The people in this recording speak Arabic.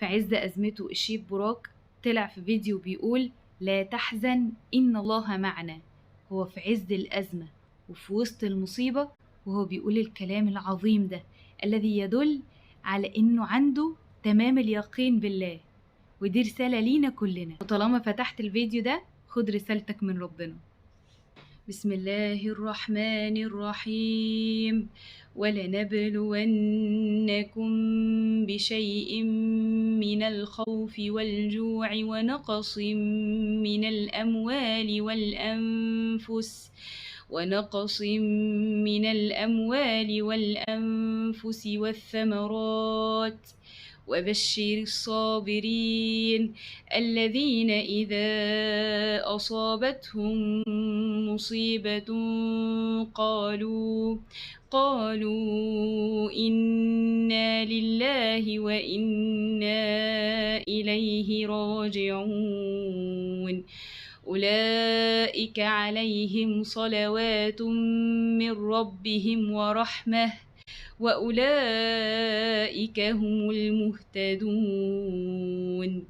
في عز أزمته الشيف براك طلع في فيديو بيقول لا تحزن إن الله معنا. هو في عز الأزمة وفي وسط المصيبة وهو بيقول الكلام العظيم ده الذي يدل على إنه عنده تمام اليقين بالله، ودي رسالة لينا كلنا. وطالما فتحت الفيديو ده خد رسالتك من ربنا. بسم الله الرحمن الرحيم. ولنبلونكم بشيء من الخوف والجوع ونقص من الأموال والأنفس والثمرات، وبشر الصابرين الذين إذا أصابتهم مصيبة قالوا إنا لله وإنا إليه راجعون. أولئك عليهم صلوات من ربهم ورحمة وأولئك هم المهتدون.